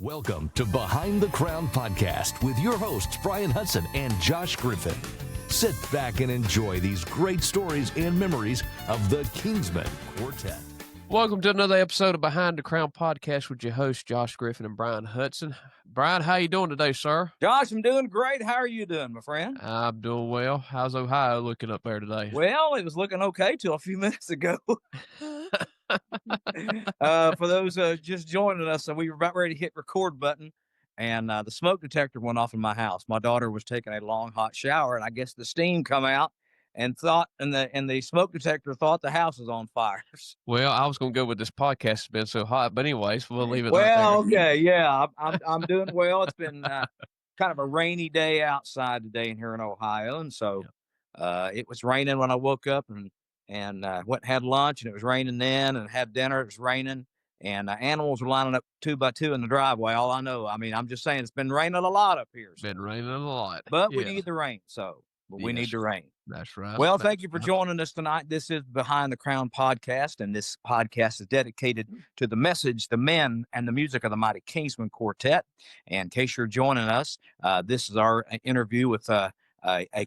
Welcome to Behind the Crown Podcast with your hosts, Brian Hudson and Josh Griffin. Sit back and enjoy these great stories and memories of the Kingsmen Quartet. Welcome to another episode of Behind the Crown Podcast with your hosts, Josh Griffin and Brian Hudson. Brian, how you doing today, sir? Josh, I'm doing great. How are you doing, my friend? I'm doing well. How's Ohio looking up there today? Well, it was looking okay till a few minutes ago. For those just joining us, we were about ready to hit record button, and the smoke detector went off in my house. My daughter was taking a long, hot shower, and I guess the steam come out and the smoke detector thought the house was on fire. Well, I was going to go with this podcast has been so hot, but anyways, we'll leave it well, right there. Okay, yeah, I'm doing well. It's been kind of a rainy day outside today in here in Ohio, and so it was raining when I woke up and went and had lunch, and it was raining then, and had dinner. It was raining, and animals were lining up 2 by 2 in the driveway. All I know, I mean, I'm just saying it's been raining a lot up here. Been raining a lot, but we need the rain. We need the rain. That's right. Well, thank you for joining us tonight. This is Behind the Crown Podcast, and this podcast is dedicated to the message, the men, and the music of the mighty Kingsmen Quartet. And in case you're joining us, this is our interview with a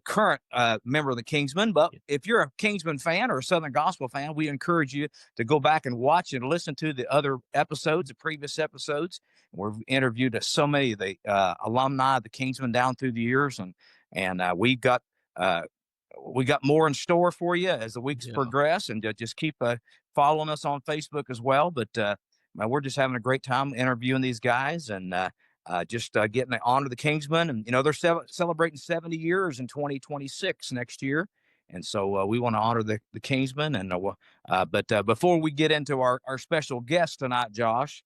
current member of the Kingsmen. But if you're a Kingsmen fan or a Southern Gospel fan, we encourage you to go back and watch and listen to the other episodes, the previous episodes. We've interviewed so many of the alumni of the Kingsmen down through the years, and we got more in store for you as the weeks progress, and just keep following us on Facebook as well. But we're just having a great time interviewing these guys, and just getting to honor the Kingsmen. And, they're celebrating 70 years in 2026 next year. And so we want to honor the Kingsmen. And but before we get into our special guest tonight, Josh,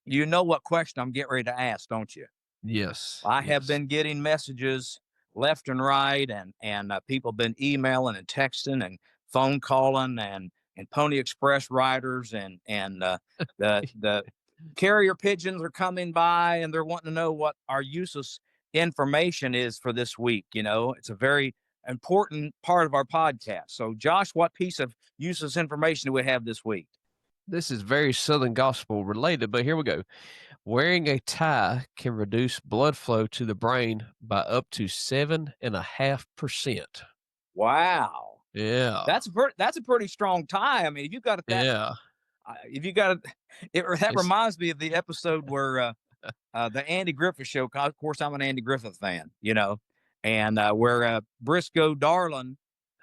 you know what question I'm getting ready to ask, don't you? Yes. I have been getting messages left and right, and people have been emailing and texting and phone calling and Pony Express riders and the carrier pigeons are coming by, and they're wanting to know what our useless information is for this week. It's a very important part of our podcast. So, Josh, what piece of useless information do we have this week? This is very Southern Gospel related, but here we go. Wearing a tie can reduce blood flow to the brain by up to 7.5%. Wow. Yeah. That's a pretty strong tie. I mean, if you got it that, that reminds me of the episode where the Andy Griffith show. Of course, I'm an Andy Griffith fan, and where Briscoe Darling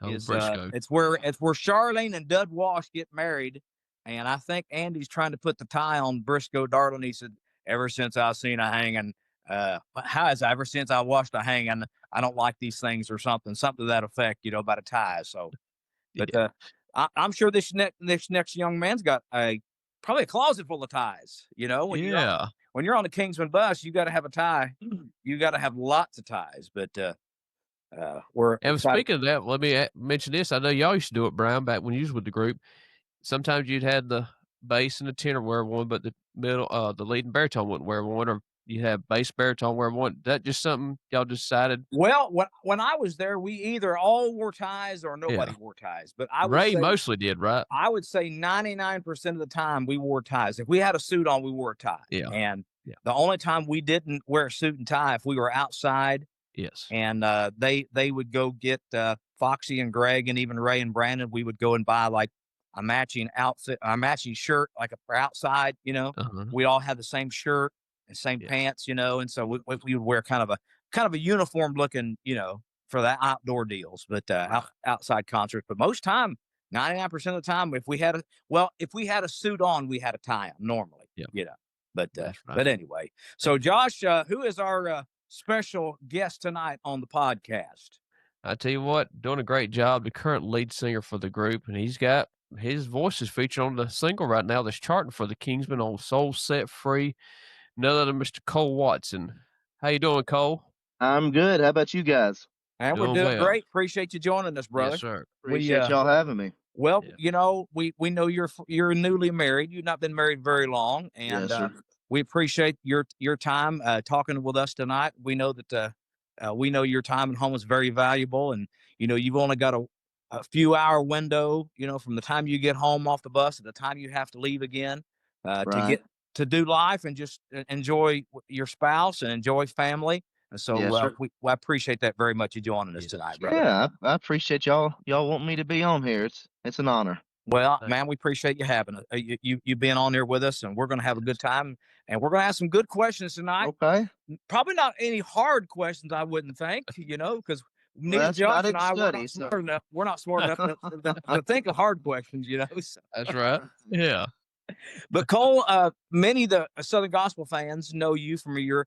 is. Briscoe. It's where Charlene and Dud Wash get married. And I think Andy's trying to put the tie on Briscoe Darling. He said, ever since I've seen a hanging, ever since I watched a hanging, I don't like these things or something to that effect, about a tie. So, but I'm sure this next young man's got probably a closet full of ties, when you're on the Kingsman bus, you got to have a tie. You got to have lots of ties, but speaking of that, let me mention this. I know y'all used to do it, Brian, back when you was with the group. Sometimes you'd had the bass and the tenor wear one, but the lead and baritone wouldn't wear one, or you have bass baritone wear one. That just something y'all decided? Well, when I was there, we either all wore ties or nobody wore ties. But Ray mostly did, right? I would say 99% of the time we wore ties. If we had a suit on, we wore a tie. Yeah. And the only time we didn't wear a suit and tie, if we were outside. Yes. And they would go get Foxy and Greg and even Ray and Brandon. We would go and buy like a matching outfit, a matching shirt, like for outside, we all had the same shirt and same pants, and so we would wear kind of a uniform looking, for the outdoor deals, but outside concerts. But most time, 99% of the time, if we had a suit on, we had a tie on normally, But anyway, so Josh, who is our special guest tonight on the podcast? I tell you what, doing a great job. The current lead singer for the group, and his voice is featured on the single right now that's charting for the Kingsmen on Soul Set Free. None other than Mr. Cole Watson. How you doing, Cole? I'm good. How about you guys? And we're doing great. Appreciate you joining us, brother. Yes, sir. Appreciate y'all having me. Well, we know you're newly married. You've not been married very long, and we appreciate your time talking with us tonight. We know that we know your time at home is very valuable, and you've only got a few hour window, from the time you get home off the bus to the time you have to leave again to to do life and just enjoy your spouse and enjoy family. And so Yes, sir. I appreciate that very much, you joining us Yes, tonight, sir. brother. Yeah, I appreciate y'all. Y'all want me to be on here. It's an honor. Well, Thank man, we appreciate you having us. You being on here with us, and we're going to have a good time. And we're going to ask some good questions tonight. Okay. Probably not any hard questions, I wouldn't think, because Well, neither that's what I Josh and didn't I study. not So smart enough. We're not smart enough to think of hard questions, So. That's right. Yeah. But Cole, many of the Southern Gospel fans know you from your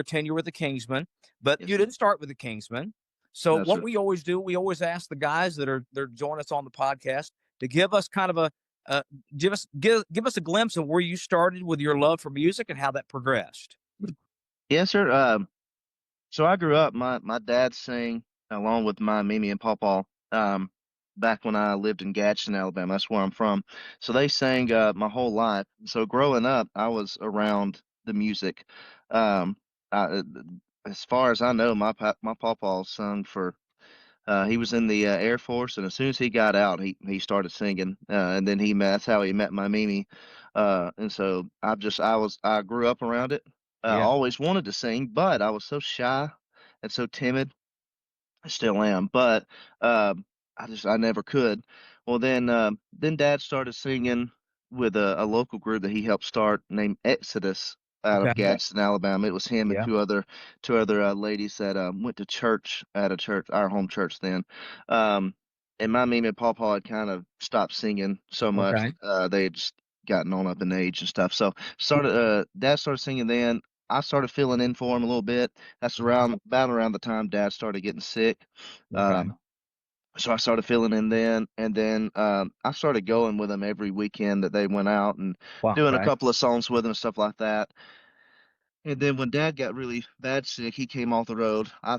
tenure with the Kingsmen, but Yes, you sir. didn't start with the Kingsmen. So No, what sir. we always do, we always ask the guys they're joining us on the podcast to give us kind of a give us a glimpse of where you started with your love for music and how that progressed. Yes, sir. So I grew up. My dad sang along with my Mimi and Pawpaw. Back when I lived in Gadsden, Alabama. That's where I'm from. So they sang my whole life. So growing up, I was around the music. Um, I, as far as I know, my Pawpaw sung for. He was in the Air Force, and as soon as he got out, he started singing. And then that's how he met my Mimi. And so I grew up around it. I Yeah. always wanted to sing, but I was so shy and so timid. I still am, but I never could. Well, then Dad started singing with a local group that he helped start named Exodus out Okay. of Gadsden, Alabama. It was him and Yeah. two other ladies that went to church at a church, our home church then. Um, and my Mimi and Paw had kind of stopped singing so much. Okay. They had just gotten on up in age and stuff. So Dad started singing then. I started filling in for him a little bit. That's about around the time Dad started getting sick. Okay. So I started filling in then, and then I started going with them every weekend that they went out and Wow. doing a Okay. couple of songs with them and stuff like that. And then when Dad got really bad sick, he came off the road. I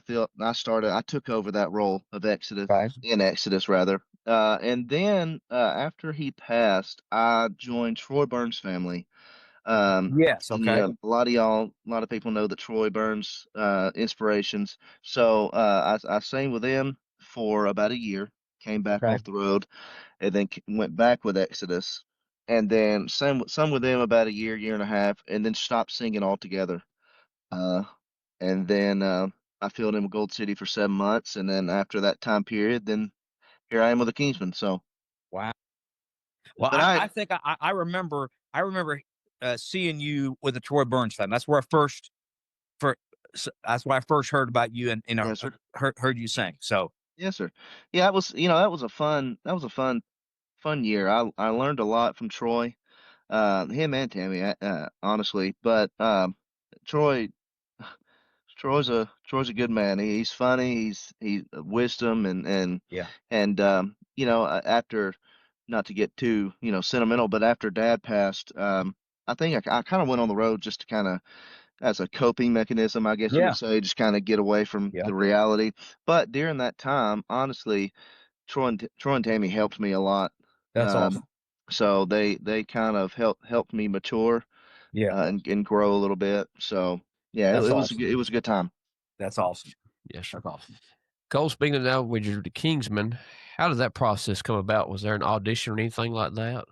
took over that role of Okay. Exodus rather. And then after he passed, I joined Troy Burns' family. Yes. And Okay. a lot of people know the Troy Burns inspirations. So I sang with them for about a year, came back Okay. off the road, and then went back with Exodus, and then sang with them about a year and a half, and then stopped singing altogether. Uh, and then I filled in with Gold City for 7 months, and then after that time period, then here I am with the Kingsmen. So, Wow. Well, but I I think I remember seeing you with the Troy Burns family. That's where that's why I first heard about you and yes, sir. heard you sing. So Yes, sir. Yeah, it was. That was a fun year. I learned a lot from Troy, him and Tammy, honestly. But Troy, Troy's a good man. He's funny. He's wisdom yeah, after, not to get too sentimental, but after Dad passed, I think I kind of went on the road just to kind of as a coping mechanism, I guess you yeah, would say, just kind of get away from yeah. the reality. But during that time, honestly, Troy and Tammy helped me a lot. That's Um, awesome. so they kind of helped me mature Yeah, and grow a little bit. So yeah, that's it awesome. was a good time. That's awesome. Yes, sir. That's awesome. Cole, speaking of now, with you're the Kingsman, how did that process come about? Was there an audition or anything like that?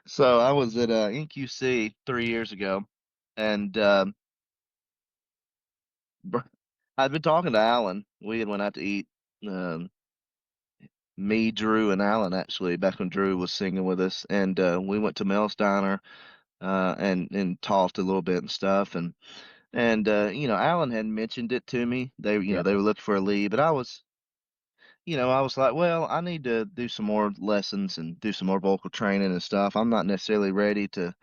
So I was at NQC 3 years ago, and I'd been talking to Alan. We had went out to eat. Um, Me, Drew, and Alan actually back when Drew was singing with us, and we went to Mel's Diner and talked a little bit and stuff, and Alan had mentioned it to me. Yeah, They were looking for a lead, but I was like, well, I need to do some more lessons and do some more vocal training and stuff. I'm not necessarily ready to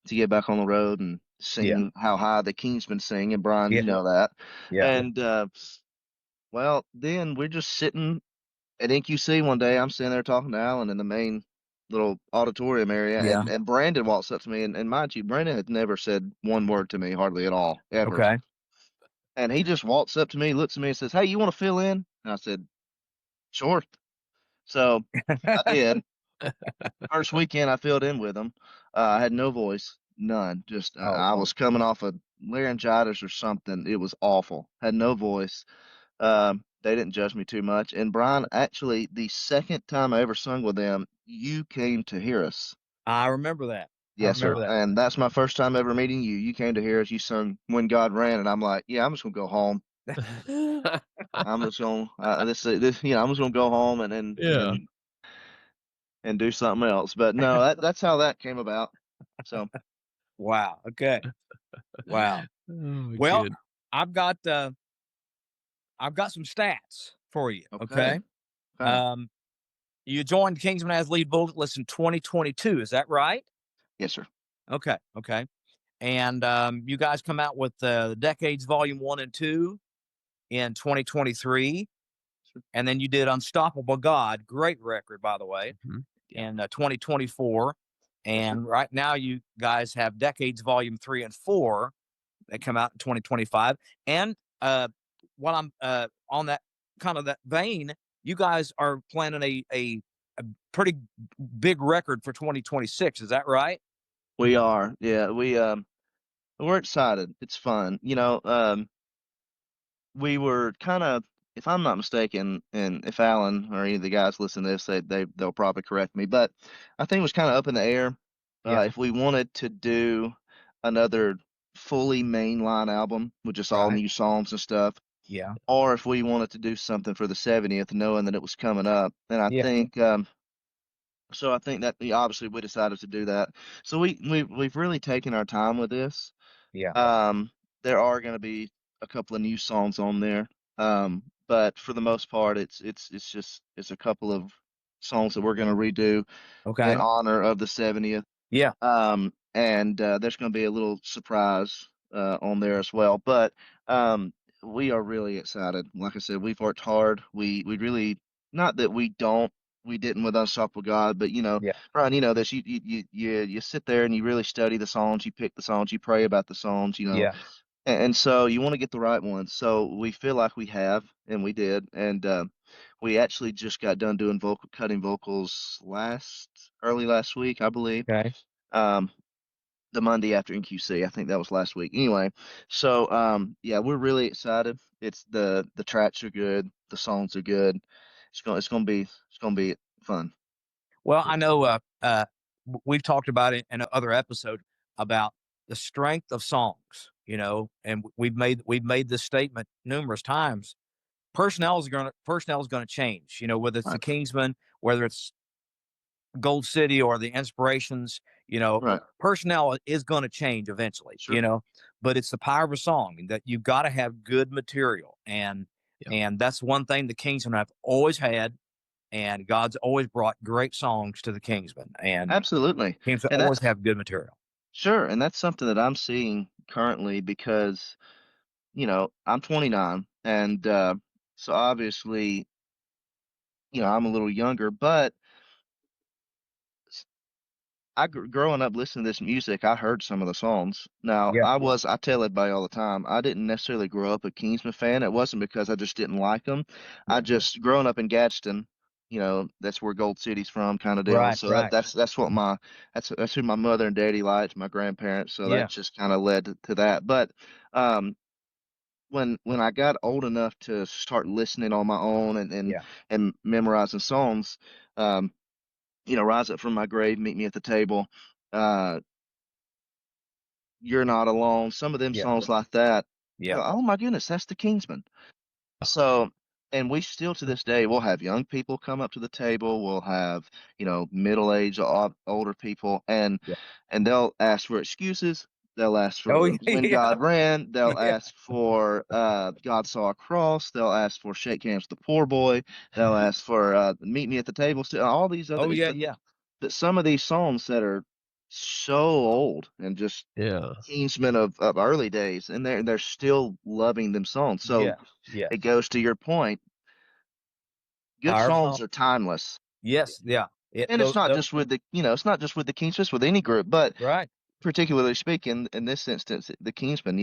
get back on the road and yeah, sing how high the Kingsmen sing, and Brian, yeah, you know that. yeah, And well, then we're just sitting at NQC one day. I'm sitting there talking to Alan in the main little auditorium area, yeah. and Brandon walks up to me, and mind you, Brandon had never said one word to me, hardly at all, ever. Okay. And he just walks up to me, looks at me, and says, "Hey, you want to fill in?" And I said, "Sure." So I did. First weekend I filled in with him. I had no voice, none. Just Oh, I wow. was coming off of laryngitis or something. It was awful. Had no voice. They didn't judge me too much. And Brian, actually, the second time I ever sung with them, you came to hear us. I remember that. Yes, sir. remember that. And that's my first time ever meeting you. You came to hear us. You sung "When God Ran," and I'm like, yeah, I'm just gonna go home. I'm just gonna this I'm just gonna go home Yeah. and do something else. But no, that's how that came about. So Wow. Okay. Wow. Oh, Well, good. I've got some stats for you. okay, Okay. okay. Um, you joined Kingsman as lead vocalist in 2022. Is that right? Yes, sir. Okay. Okay. And you guys come out with the Decades Volume 1 and 2 in 2023. Sure. And then you did Unstoppable God, great record, by the way, Mhm. Yeah. in 2024. And right now, you guys have Decades Volume 3 and 4 that come out in 2025. And while I'm on that kind of that vein, you guys are planning a pretty big record for 2026. Is that right? We are. Yeah, we're excited. It's fun. We were kind of, if I'm not mistaken, and if Alan or any of the guys listen to this, they'll probably correct me, but I think it was kind of up in the air Yeah. if we wanted to do another fully mainline album with just all Right. new songs and stuff, Yeah. or if we wanted to do something for the 70th, knowing that it was coming up. And I Yeah. think so. I think that obviously we decided to do that. So we've really taken our time with this. Yeah. There are going to be a couple of new songs on there, but for the most part, it's a couple of songs that we're going to redo Okay. in honor of the 70th. Yeah. And there's going to be a little surprise on there as well. But we are really excited. Like I said, we've worked hard. We really, not that we didn't with Unstoppable God, but Yeah. Brian, you know this. You sit there and you really study the songs. You pick the songs. You pray about the songs. Yeah. And so you want to get the right ones. So we feel like we have, and we did. And we actually just got done doing cutting vocals early last week, I believe. Okay. Um, the Monday after NQC. I think that was last week. Anyway, so yeah, we're really excited. It's the tracks are good, the songs are good. It's gonna be fun. Well, I know we've talked about it in other episode about the strength of songs, and we've made this statement numerous times. Personnel is going to change, whether it's the Right. Kingsmen, whether it's Gold City or the Inspirations, Right. personnel is going to change eventually, Sure. but it's the power of a song that you've got to have good material. And that's one thing the Kingsmen have always had. And God's always brought great songs to the Kingsmen. And Absolutely. Kingsmen And always that's have good material. sure, and that's something that I'm seeing currently because, I'm 29 and so obviously, I'm a little younger, but growing up listening to this music, I heard some of the songs. Now, Yeah. I tell everybody all the time, I didn't necessarily grow up a Kingsman fan. It wasn't because I just didn't like them. I just growing up in Gadsden, that's where Gold City's from, kind of deal. Right, So right. that's what that's who my mother and daddy liked, my grandparents. So Yeah. that just kind of led to that. But um, when I got old enough to start listening on my own Yeah. and memorizing songs, um, Rise Up from My Grave, Meet Me at the Table, uh, You're Not Alone, some of them Yeah. songs like that. Yeah. Oh my goodness, that's the Kingsmen. So, and we still to this day, we'll have young people come up to the table. We'll have, middle-aged, older people, and Yeah. they'll ask for excuses. They'll ask for Oh, When yeah. God Ran. They'll Yeah. ask for God Saw a Cross. They'll ask for Shake Hands with the Poor Boy. They'll ask for Meet Me at the Table. So all these other, Oh, yeah. Yeah. that some of these songs that are so old and just Yeah. Kingsmen of early days, and they're still loving them songs. So Yeah. Yeah. it goes to your point. Good Power of songs song. are timeless, Yes. Yeah. and it's not just with it's not just with the Kingsmen, it's with any group, but right. particularly speaking in this instance, the Kingsmen,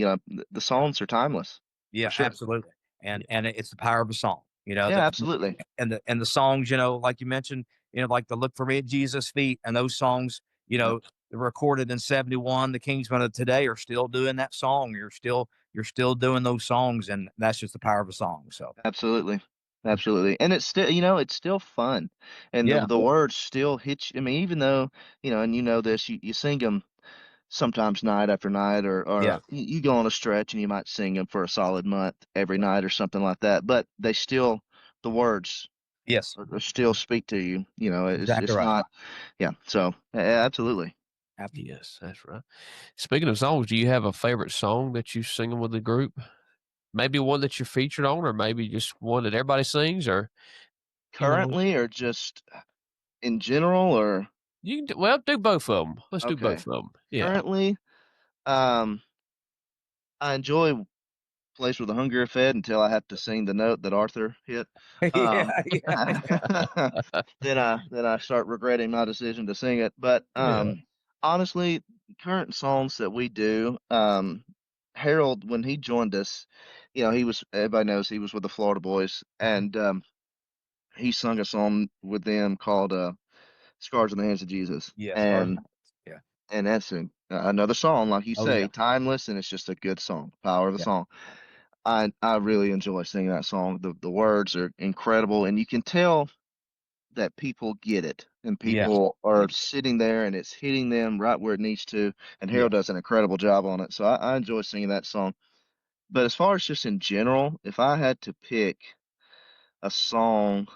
the songs are timeless. Yeah. Sure. Absolutely. And it's the power of a song. Yeah, absolutely. And the songs, like you mentioned, like the Look for Me at Jesus' Feet, and those songs, recorded in 71. The Kingsmen of today are still doing that song. You're still doing those songs, and that's just the power of a song. So Absolutely. absolutely. And it's still, it's still fun, and Yeah. the words still hit you. I mean, even though, and this, you sing them sometimes night after night, Yeah. or you go on a stretch and you might sing them for a solid month every night or something like that. But the words Yes. still speak to you. Exactly It's right. not, yeah. So absolutely. Yes, that's right. Speaking of songs, do you have a favorite song that you sing with the group? Maybe one that you're featured on, or maybe just one that everybody sings, or you know, Currently, or just in general, or you can well do both of them. Let's do okay. both of them. Yeah. Currently, um, I enjoy Place Where the Hungry Are Fed until I have to sing the note that Arthur hit. Um, Yeah. Yeah. then I start regretting my decision to sing it. But Yeah. honestly, current songs that we do, Harold, when he joined us, everybody knows he was with the Florida Boys, and he sung a song with them called "Scars in the Hands of Jesus," Yes. and Yeah. that's another song, like you Oh say, yeah. timeless, and it's just a good song. Power of the Yeah. song. I really enjoy singing that song. The words are incredible, and you can tell that people get it, and Yeah. people are sitting there, and it's hitting them right where it needs to. And Yeah. Harold does an incredible job on it, so I enjoy singing that song. But as far as just in general, if I had to pick a song,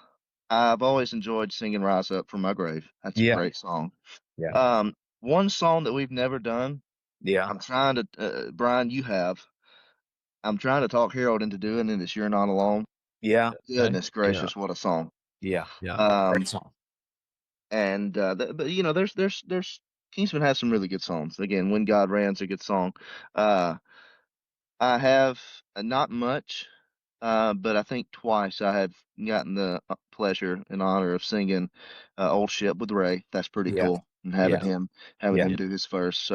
I've always enjoyed singing "Rise Up from My Grave." That's a Yeah. great song. Yeah. One song that we've never done. Yeah. I'm trying to, Brian, you have. I'm trying to talk Harold into doing it. It's "You're Not Alone." Yeah. Okay. Goodness Yeah. gracious, what a song! Yeah. Yeah. Great Um, song. and but there's Kingsman has some really good songs. Again, "When God Ran's" a good song. Uh, I have not much, but I think twice I have gotten the pleasure and honor of singing "Old Ship" with Ray. That's pretty Yeah. cool, and Yeah. having Yeah. him do his verse.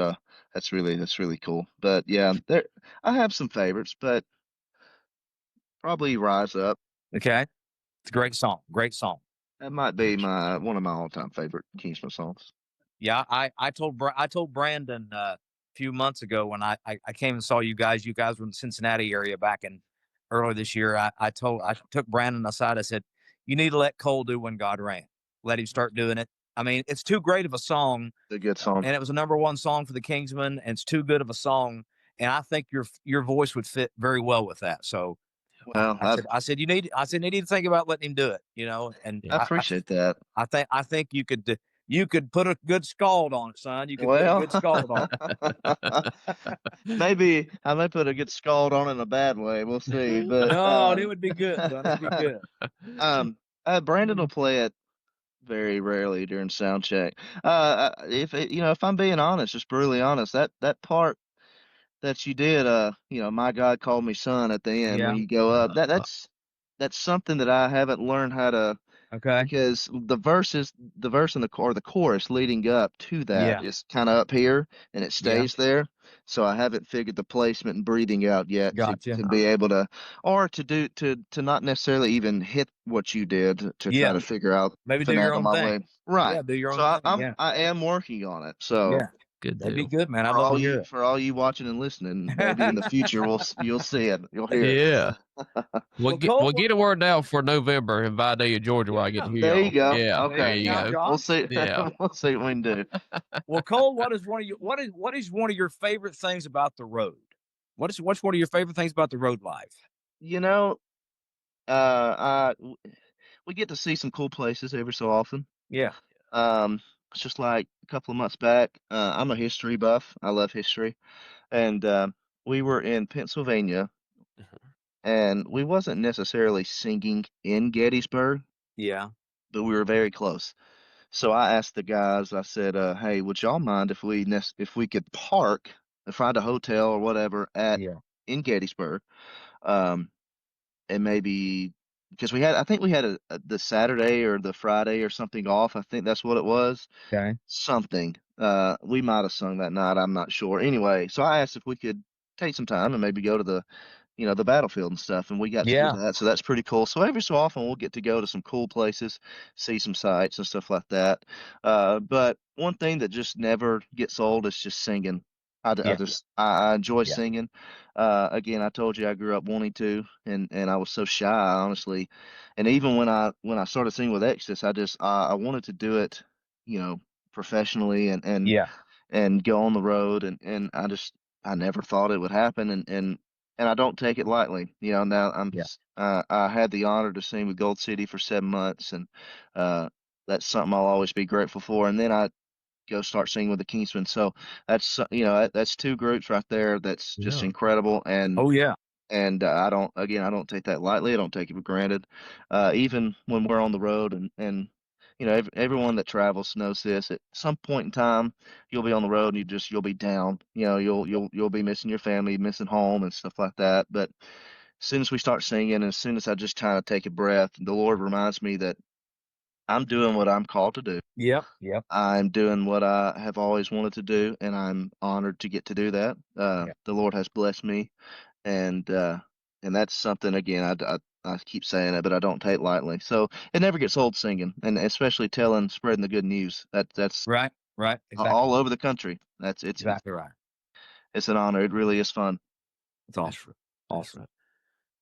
That's really cool. But yeah, I have some favorites, but probably "Rise Up." Okay. It's a great song. Great song. That might be my one of my all-time favorite Kingsman songs. Yeah, I told Brandon a few months ago when I came and saw you guys. You guys were in the Cincinnati area back in early this year. I took Brandon aside. I said, "You need to let Cole do When God Ran. Let him start doing it. I mean, it's too great of a song, It's a good song. and it was a #1 song for the Kingsmen, and it's too good of a song. And I think your voice would fit very well with that. So Well, I said you need to think about letting him do it. And I appreciate that. I think you could put a good scald on it, son. You could put a Well, good scald on it. maybe I may put a good scald on it in a bad way. We'll see. But No, it would be good, son. It'd be good. um, Brandon will play it very rarely during sound check. If I'm being honest, just brutally honest, that part that you did, "My God called me son" at the end when Yeah. you go up, Uh, that's something that I haven't learned how to. Okay. Because the verse and the chorus leading up to that Yeah. is kind of up here, and it Yeah. stays there. So I haven't figured the placement and breathing out yet Gotcha. to be able to, or to not necessarily even hit what you did to try Yeah. to figure out Maybe do your finagle own my thing. way. Right. Yeah, do your So own thing. Yeah. I am working on it. So Yeah. good That'd be deal. good, man. I'd love to hear for all you watching and listening, maybe in the future you'll see it. You'll hear it. Yeah. Well, Cole, We'll get a word out for November in Vidalia, Georgia, where I get to hear There y'all. you go. Yeah. Okay. There you Now, go. Josh. We'll see. Yeah. We'll see what we can do. Well, Cole, what is one of your favorite things about the road? What's one of your favorite things about the road life? You know, we get to see some cool places every so often. Yeah. It's just like a couple of months back. I'm a history buff. I love history, and we were in Pennsylvania, and we wasn't necessarily singing in Gettysburg, Yeah. but we were very close. So I asked the guys. I said, "Hey, would y'all mind if we could park, find a hotel or whatever at Yeah. in Gettysburg?" Um, and maybe because I think we had the Saturday or the Friday or something off. I think that's what it was. Okay. Something. We might have sung that night. I'm not sure. Anyway, so I asked if we could take some time and maybe go to the battlefield and stuff, and we got to do Yeah. that. So that's pretty cool. So every so often we'll get to go to some cool places, see some sights and stuff like that. But one thing that just never gets old is just singing. Yeah. I enjoy Yeah. singing. Again, I told you I grew up wanting to, and I was so shy, honestly. And even when I started singing with Exodus, I wanted to do it, you know, professionally Yeah. and go on the road, and I never thought it would happen, and I don't take it lightly. You know, now Yeah. I had the honor to sing with Gold City for 7 months, and uh, that's something I'll always be grateful for. And then I go start singing with the Kingsmen. So that's two groups right there. That's just Yeah. incredible. Oh yeah. And I don't take that lightly. I don't take it for granted. Even when we're on the road and everyone that travels knows this. At some point in time, you'll be on the road and you'll be down. You know, you'll be missing your family, missing home and stuff like that. But as soon as we start singing, and as soon as I just kind of take a breath, the Lord reminds me that I'm doing what I'm called to do. Yep. Yep. I'm doing what I have always wanted to do, and I'm honored to get to do that. Yeah. The Lord has blessed me, and that's something again. I keep saying it, but I don't take lightly. So it never gets old singing, and especially spreading the good news. That's Right. Right. Exactly. all over the country. Exactly right. It's an honor. It really is fun. It's awesome. That's right. Awesome. Right.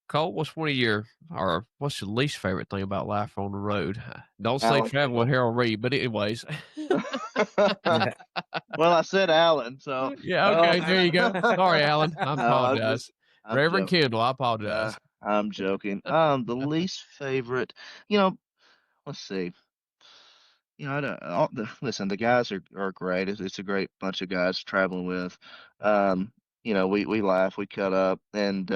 Cole, what's what's your least favorite thing about life on the road? Don't say Alan. traveling with Harold Reed, but anyways. Well, I said Alan, so Yeah, okay, there you go. Sorry, Alan. I no, apologize. I'm Reverend joking. Kendall, I apologize. I'm joking. The least favorite, you know, let's see. You know, listen, the guys are great. It's a great bunch of guys traveling with. We laugh, we cut up, and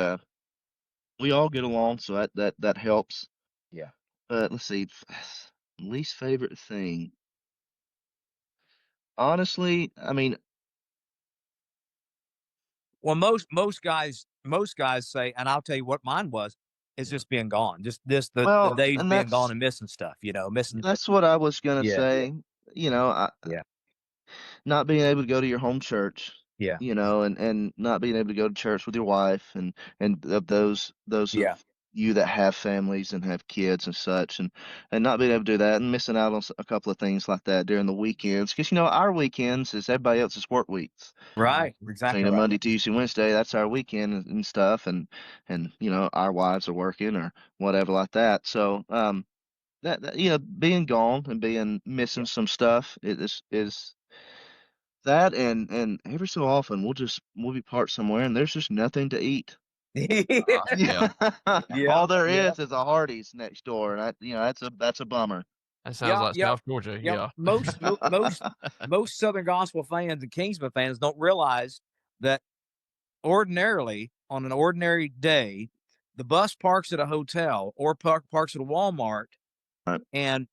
we all get along, so that helps. Yeah. But let's see, least favorite thing. Honestly, I mean, Well, most guys say, and I'll tell you what mine was, is just being gone. Just the well, days and being gone and missing stuff, missing. that's what I was gonna Yeah. say. You know, Yeah. not being able to go to your home church, Yeah. and not being able to go to church with your wife, and of those Yeah. of you that have families and have kids and such, and not being able to do that, and missing out on a couple of things like that during the weekends, because our weekends is everybody else's work weeks. Right. Mhm. So, Exactly right. Monday, Tuesday, Wednesday, that's our weekend and stuff, and our wives are working or whatever like that. So that being gone and being missing some stuff is that, and every so often we'll be parked somewhere and there's just nothing to eat. Yeah, Yeah. All there Yeah. is a Hardee's next door, and that's a bummer. that sounds Yeah. like Yeah. South Georgia. Yep. Yeah. Most Southern Gospel fans and Kingsman fans don't realize that ordinarily on an ordinary day, the bus parks at a hotel or parks at a Walmart, Right. and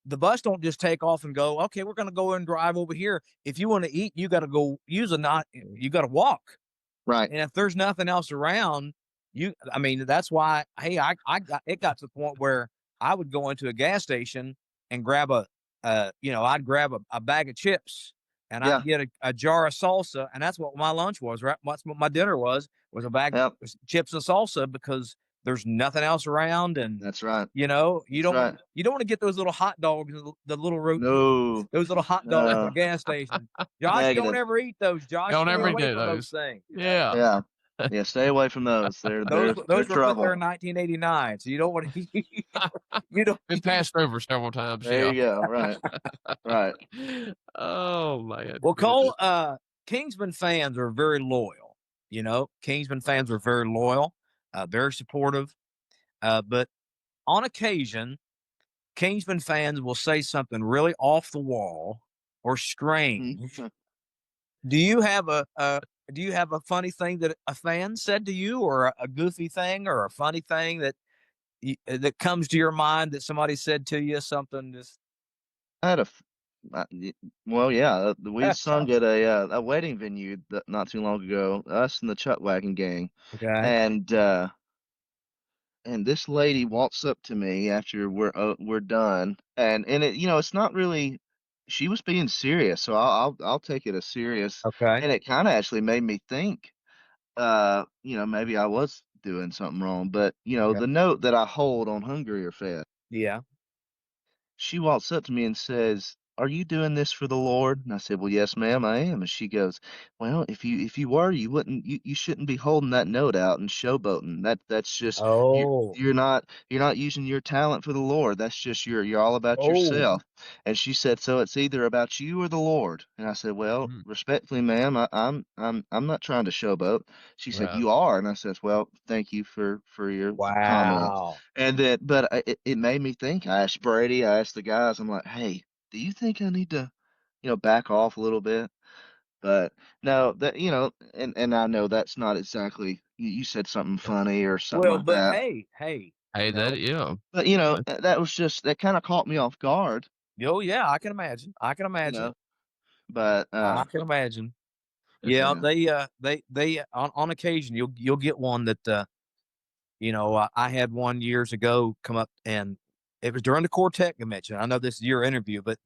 the bus don't just take off and go, okay, we're going to go and drive over here. If you want to eat, you got to go you got to walk. Right. And if there's nothing else around, that's why, hey, it got to the point where I would go into a gas station and grab I'd grab a bag of chips and Yeah. I'd get a jar of salsa. And that's what my lunch was, right? That's what my dinner was a bag Yep. of chips and salsa, because there's nothing else around. And That's right. you That's don't right. want to get those little hot dogs, the little No. those little hot dogs at No. the gas station. Josh, don't Negative. ever eat those. Josh, Don't stay ever away do from those those. things. Yeah. Yeah. Yeah. Stay away from those. They're Those they're were put trouble. there in 1989, so you don't want to. You don't. Been passed over several times. There Yeah. you go. Right. Right. Oh man. Well, Cole, Kingsman fans are very loyal. Kingsman fans are very loyal, very supportive. But on occasion, Kingsman fans will say something really off the wall or strange. Do you have a funny thing that a fan said to you, or a goofy thing, or a funny thing that comes to your mind that somebody said to you? Something just. I had well, yeah, we sung at a wedding venue not too long ago, us and the Chuck Wagon Gang, Okay. and this lady walks up to me after we're done, and it's not really, she was being serious, so I'll take it as serious, Okay. and it kind of actually made me think, maybe I was doing something wrong, but Okay. the note that I hold on Hungry or Fed, Yeah. she walks up to me and says, are you doing this for the Lord? And I said, well, yes, ma'am, I am. And she goes, well, if you were, you shouldn't be holding that note out and showboating. That's just Oh, you're not using your talent for the Lord. That's just you're all about oh, yourself. And she said, so it's either about you or the Lord. And I said, well, Mm, respectfully, ma'am, I'm not trying to showboat. She said, right. you are. And I said, well, thank you for your comment. wow. And then, but it made me think. I asked Brady, I asked the guys, I'm like, hey, do you think I need to, back off a little bit? But no, that, and I know that's not exactly, you said something funny or something Well, like but that. hey, Hey, that yeah. But, that was just, that kind of caught me off guard, oh yeah, I can imagine. I can you imagine. know, but, I can imagine. Yeah, yeah, they on occasion you'll get one that I had one years ago come up, and it was during the Quartet convention. I know this is your interview, but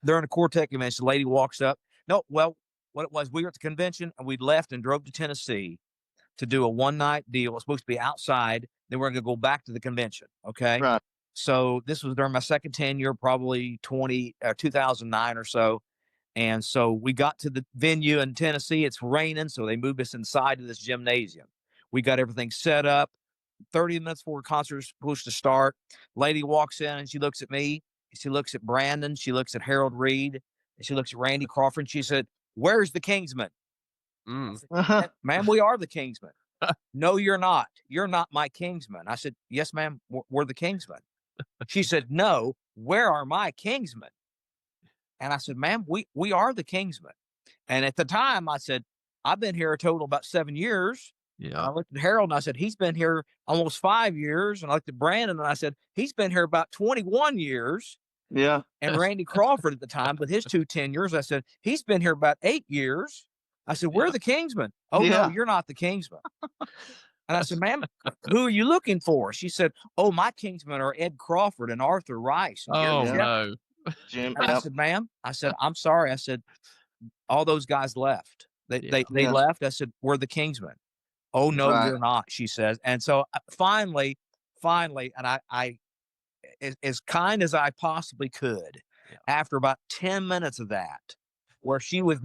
during the Quartet convention, the lady walks up. No, well, what it was, we were at the convention and we left and drove to Tennessee to do a one night deal. It was supposed to be outside. Then we're going to go back to the convention. Okay. right, So this was during my second tenure, probably 2009 or so. And so we got to the venue in Tennessee. It's raining, so they moved us inside of this gymnasium. We got everything set up. 30 minutes before concert is supposed to start, lady walks in and she looks at me. She looks at Brandon. She looks at Harold Reed. And she looks at Randy Crawford. And she said, "Where's the Kingsmen?" I Mm. said, "Ma'am, we are the Kingsmen." "No, you're not. You're not my Kingsmen." I said, "Yes, ma'am, we're the Kingsmen." She said, "No, where are my Kingsmen?" And I said, "Ma'am, we are the Kingsmen." And at the time, I said, "I've been here a total about 7 years." And Yeah. I looked at Harold and I said, "He's been here almost 5 years." And I looked at Brandon and I said, "He's been here about 21 years." yeah, And Randy Crawford at the time, with his two tenures, I said, "He's been here about 8 years." I said, "We're Yeah. the Kingsmen." "Oh, no, yeah, you're not the Kingsmen." And I said, "Ma'am, who are you looking for?" She said, "Oh, my Kingsmen are Ed Crawford and Arthur Rice and Gary Oh yeah, Shepard." no. Jim, And I yep, said, "Ma'am," I said, "I'm sorry." I said, "All those guys left. Yeah. They yeah, left." I said, "We're the Kingsmen." "Oh, Yeah. no, right, you're not," she says. And so finally, and I as kind as I possibly could, Yeah. after about 10 minutes of that, where she was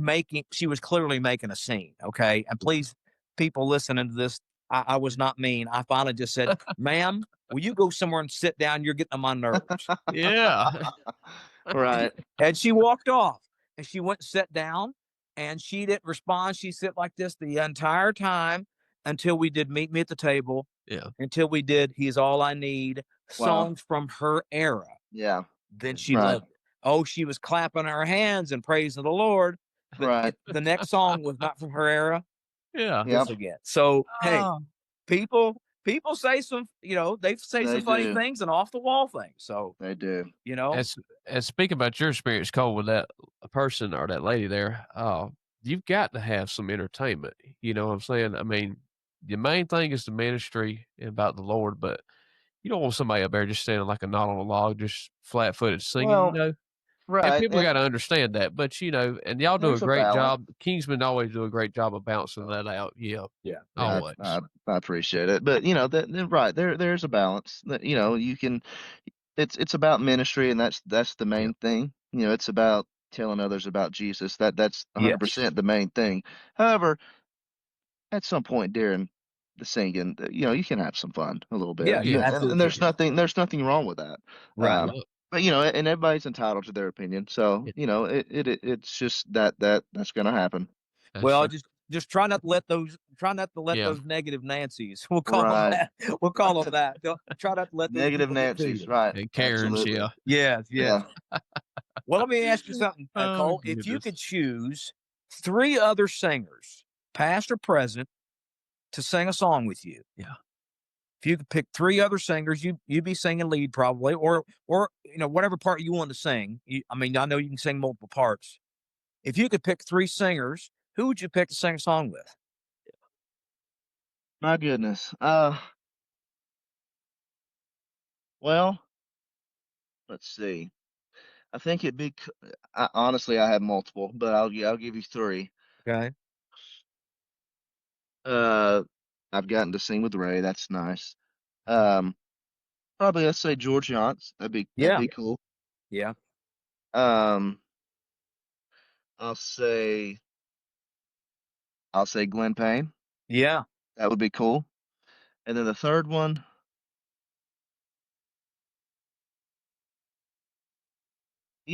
clearly making a scene. Okay. And please, people listening to this, I was not mean. I finally just said, "Ma'am, will you go somewhere and sit down? You're getting on my nerves." Yeah. right, And she walked off and she went and sat down and she didn't respond. She sat like this the entire time until we did Meet Me at the Table, Yeah. until we did He's All I Need, wow, songs from her era. yeah, Then Yeah. she right, loved it. Oh, she was clapping her hands and praising the Lord. But right, the next song was not from her era. Yeah. This yep, again. So hey, Oh. people say some, they say they some funny do, things and off the wall things. So, they do, you know, As speaking about your experience, Cole, with that person or that lady there, you've got to have some entertainment. You know what I'm saying? I mean, the main thing is the ministry and about the Lord, but you don't want somebody up there just standing like a knot on a log, just flat footed singing, you well, know? And right, people got to understand that. But, and y'all do a there's a great balance. job. Kingsmen always do a great job of bouncing that out. Yeah. yeah, they I, do. Always. I I appreciate it, but right there's a balance that you can. It's about ministry, and that's the Yeah. main thing. It's about telling others about Jesus. That's Yes. 100% the main thing. However, at some point during the singing, you can have some fun a little Yeah, bit, Oh, you yeah. and absolutely there's can. nothing wrong with that. Right. Um, Yep. but and everybody's entitled to their opinion. So Yeah. it's just that's gonna happen. That's Well, true. just try not to let Yeah. those negative Nancy's. We'll call them Right. that. We'll call them that. Try not to let those Negative people get to Nancy's. you. Right. And Karen's, Absolutely. yeah. Yes, yes. Yeah. Well, let me ask you something, Oh, Cole. If you could goodness. choose three other singers, past or present, to sing a song with you, Yeah. if you could pick three other singers, you'd be singing lead probably, or whatever part you want to sing. I mean, I know you can sing multiple parts. If you could pick three singers, who would you pick to sing a song with? My goodness. Well, let's see. I think it'd be. Honestly, I have multiple, but I'll give you three. Okay. Uh, I've gotten to sing with Ray. That's nice. Um, Probably let's say George Yance. That'd Yeah. be cool. Yeah. Um, I'll say Glenn Payne. Yeah. That would be cool. And then the third one,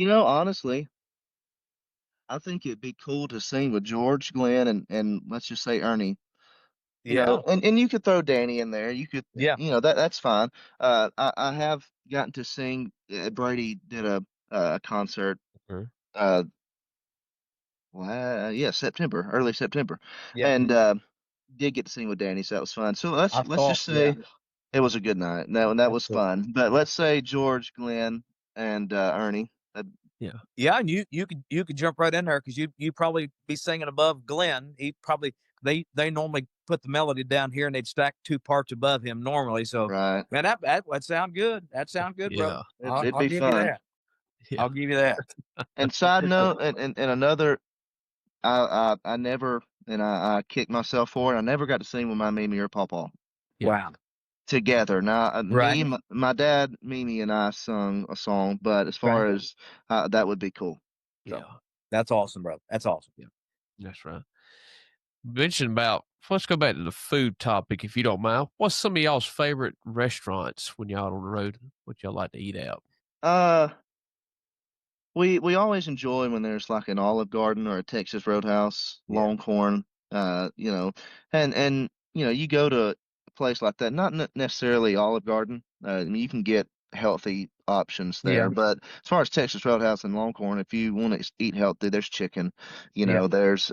honestly, I think it'd be cool to sing with George, Glenn, and let's just say Ernie. Yeah. And you could throw Danny in there. You could, Yeah. that's fine. I have gotten to sing. Brady did a concert. Mhm. Well, yeah, early September, Yeah. and did get to sing with Danny, so that was fun. So let's just say it was a good night. No, and that was fun. But let's say George, Glenn, and Ernie. Yeah, and you could jump right in there because you probably be singing above Glenn. He probably they normally put the melody down here and they'd stack 2 parts above him normally. So Right. man, that sound good. That sound good, bro. Yeah. It'd I'll be give fun. you that. Yeah. I'll give you that. And side note, and another, I never, and I kicked myself for it. I never got to sing with my Mimi or Pawpaw Yeah. Wow. together. Now, Right. my dad, Mimi, and I sung a song, but as far as that would be cool. Yeah. That's awesome, bro. That's awesome. That's right. Mention about, let's go back to the food topic, if you don't mind. What's some of y'all's favorite restaurants when y'all on the road? What y'all like to eat out? We always enjoy when there's like an Olive Garden or a Texas Roadhouse, Yeah. Longhorn, and you go to a place like that, not necessarily Olive Garden. I mean, you can get healthy options there, Yeah. but as far as Texas Roadhouse and Longhorn, if you want to eat healthy, there's chicken, Yeah. there's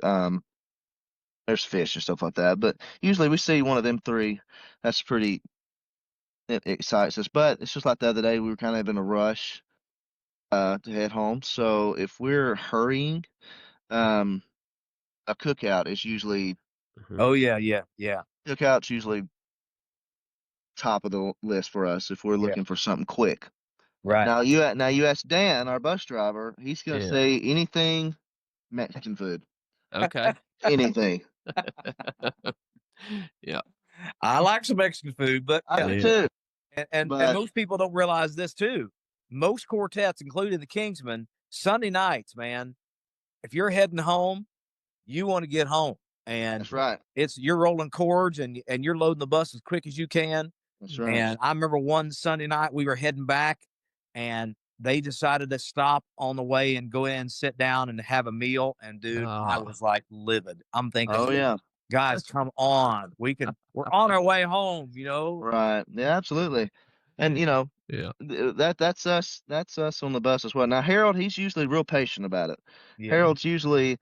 fish and stuff like that. But usually we see one of them three. That's pretty, it excites us. But it's just like the other day, we were kind of in a rush to head home. So if we're hurrying, a cookout is usually Oh yeah, yeah. cookout's usually top of the list for us if we're Yeah. looking for something quick. Right. Now you ask Dan, our bus driver, he's gonna Yeah. say anything Mexican food, Okay. anything. Yeah. I like some Mexican food, but I do Yeah. too. and But most people don't realize this too. Most quartets, including the Kingsmen, Sunday nights, man, if you're heading home, you want to get home. And that's right. you're rolling chords and you're loading the bus as quick as you can. That's right. And I remember one Sunday night we were heading back and they decided to stop on the way and go in and sit down and have a meal. And dude, I Ah. was like livid. I'm thinking, Oh yeah. guys, come on. We're on our way home, Right. Yeah, absolutely. And Yeah. that's us. That's us on the bus as well. Now Harold, he's usually real patient about it. Yeah. Harold's usually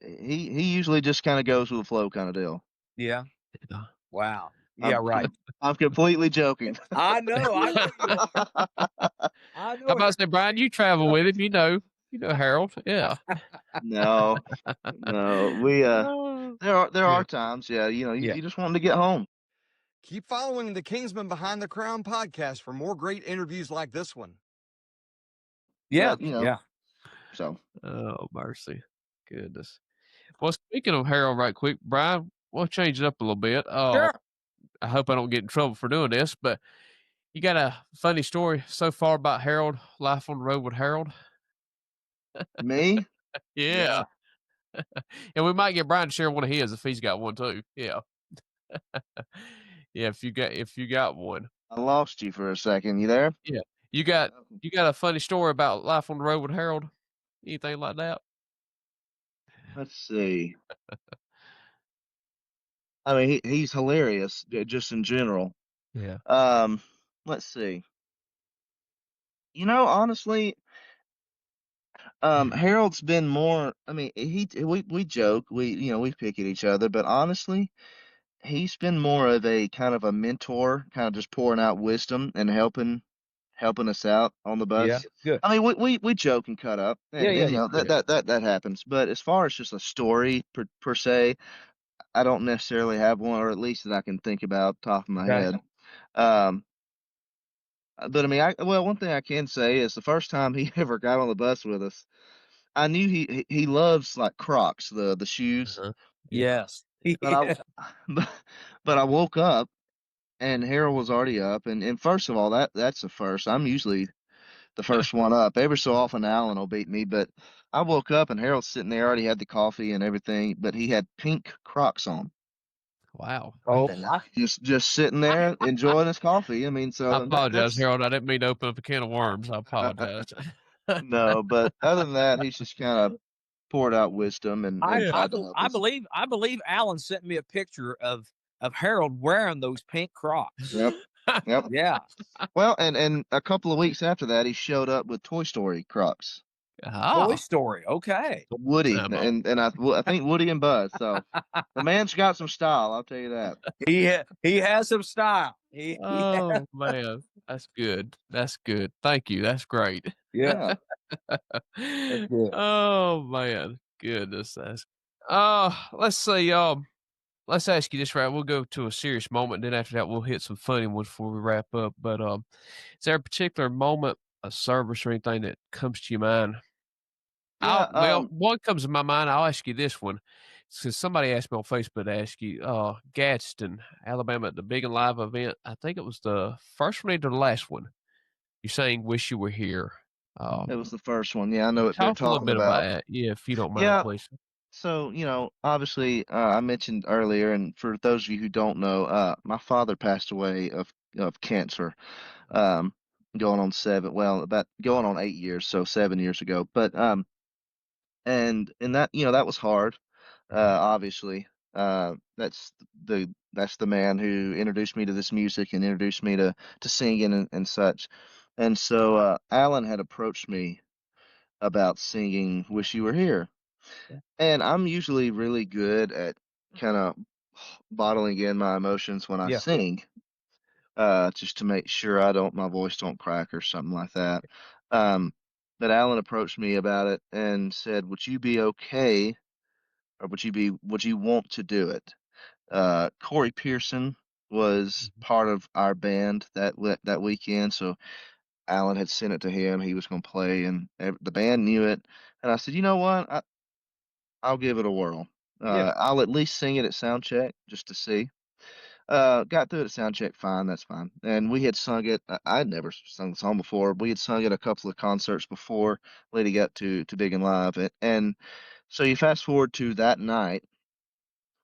he usually just kind of goes with the flow kind of deal. Yeah. Yeah. Wow. Yeah, right. I'm completely joking. I know. I know. How about say, Brian, you travel with him, you know Harold. Yeah. No, we Oh. there are times, you just want him to get home. Keep following the Kingsman Behind the Crown podcast for more great interviews like this one. Yeah. But, Yeah. So Oh, mercy. Goodness. Well, speaking of Harold right quick, Brian, we'll change it up a little bit. Sure. I hope I don't get in trouble for doing this, but you got a funny story so far about Harold, life on the road with Harold? me, Yeah. And we might get Brian to share one of his if he's got one too. Yeah. Yeah, if you got one. I lost you for a second. You there? Yeah. You got a funny story about life on the road with Harold? Anything like that? Let's see. I mean, he's hilarious just in general. Yeah. Let's see. Honestly, Harold's been more. I mean, we joke, we pick at each other, but honestly, he's been more of a kind of a mentor, kind of just pouring out wisdom and helping us out on the bus. Yeah. Good. I mean, we joke and cut up, and, Yeah, that happens. But as far as just a story per se, I don't necessarily have one, or at least that I can think about top of my Okay. head. But I mean, one thing I can say is the first time he ever got on the bus with us, I knew he loves like Crocs, the shoes. Uh-huh. Yes. But but I woke up and Harold was already up, and first of all, that's the first. I'm usually the first one up. Every so often, Alan will beat me, but I woke up and Harold's sitting there, already had the coffee and everything, but he had pink Crocs on. Wow. Oh, And just sitting there enjoying his coffee. I mean, I so apologize, Harold. I didn't mean to open up a can of worms. I apologize. no, but other than that, he's just kind of poured out wisdom and tried to help us. I believe Alan sent me a picture of Harold wearing those pink Crocs. Yep. Yep. Yeah. Well, and a couple of weeks after that, he showed up with Toy Story Crocs. Toy Story. Okay. Woody Bravo. and I think Woody and Buzz. So the man's got some style, I'll tell you that. He has some style. Oh man, that's good. That's good. Thank you. That's great. Yeah. good. Oh man, goodness. That's let's see. Let's ask you this, right? We'll go to a serious moment, then after that, we'll hit some funny ones before we wrap up. But is there a particular moment, a service, or anything that comes to your mind? Yeah, One comes to my mind. I'll ask you this one. Because somebody asked me on Facebook to ask you, Gadsden, Alabama, at the Big and Live event. I think it was the first one or the last one. You saying "Wish You Were Here." it was the first one. Yeah, I know what they're Talk a little talking bit about. about that, yeah, if you don't mind, Yeah. please. So, obviously, I mentioned earlier, and for those of you who don't know, my father passed away of cancer, um, going on 8 years, so 7 years ago. But and that that was hard. Obviously, that's the man who introduced me to this music and introduced me to singing and such. And so Alan had approached me about singing "Wish You Were Here." And I'm usually really good at kind of bottling in my emotions when I Yeah. sing, just to make sure my voice don't crack or something like that. But Alan approached me about it and said, "Would you be okay, or would you want to do it?" Corey Pearson was part of our band that weekend, so Alan had sent it to him. He was going to play, and the band knew it. And I said, "You know what? I'll give it a whirl. Yeah. I'll at least sing it at sound check just to see." Got through it at sound check fine, that's fine. And we had sung it. I'd never sung the song before. We had sung it a couple of concerts before leading up to Big and Live. And so you fast forward to that night.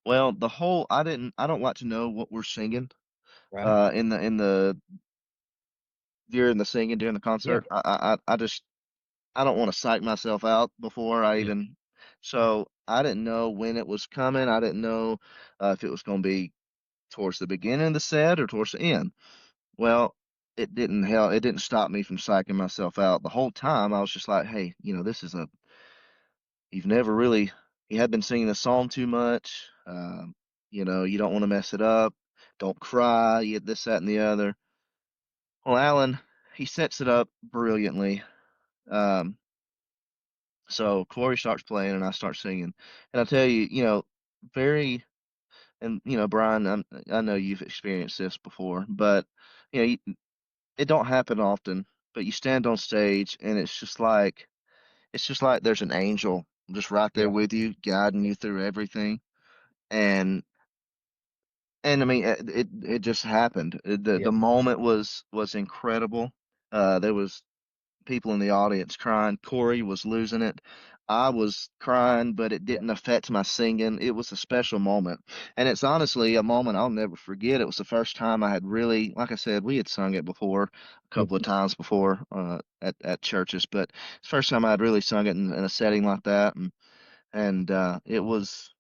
Well, I don't like to know what we're singing Right. in the during the singing during the concert. I don't want to psych myself out before I Yeah. even. So I didn't know when it was coming. I didn't know if it was going to be towards the beginning of the set or towards the end. Well, it didn't help. It didn't stop me from psyching myself out. The whole time I was just like, hey, this is you had been singing the song too much. You don't want to mess it up. Don't cry. You this, that, and the other. Well, Alan, he sets it up brilliantly. So Corey starts playing and I start singing. And I tell you, very, and Brian, I know you've experienced this before, but it don't happen often. But you stand on stage and it's just like there's an angel just right there Yeah. with you, guiding you through everything. And I mean, it just happened. The moment was incredible. There was people in the audience crying. Corey was losing it. I was crying, but it didn't affect my singing. It was a special moment. And it's honestly a moment I'll never forget. It was the first time I had really, like I said, we had sung it before a couple of times before at churches, but it's the first time I had really sung it in a setting like that. And it was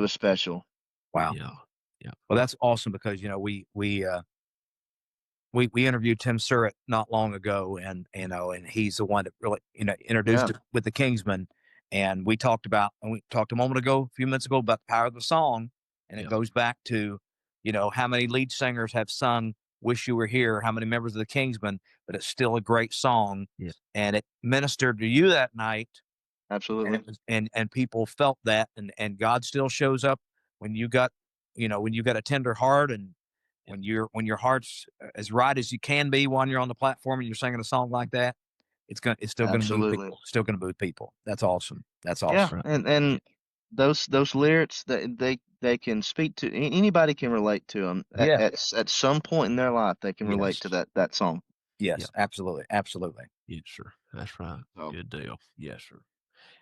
special. Wow. Yeah. Yeah. Well, that's awesome because we interviewed Tim Surratt not long ago, and he's the one that really introduced it with the Kingsmen, and we talked a moment ago, a few minutes ago, about the power of the song, and it goes back to how many lead singers have sung "Wish You Were Here," how many members of the Kingsmen, but it's still a great song, and it ministered to you that night. Absolutely. And people felt that, and God still shows up when you got a tender heart, and when your heart's as right as you can be when you're on the platform and you're singing a song like that, it's still going to move people. Still going to move people. That's awesome. That's awesome. Yeah, and those lyrics that they can speak to, anybody can relate to them at some point in their life. They can relate to that song. Yes, absolutely. Yes, sir. That's right. So Good deal. Yes, sir.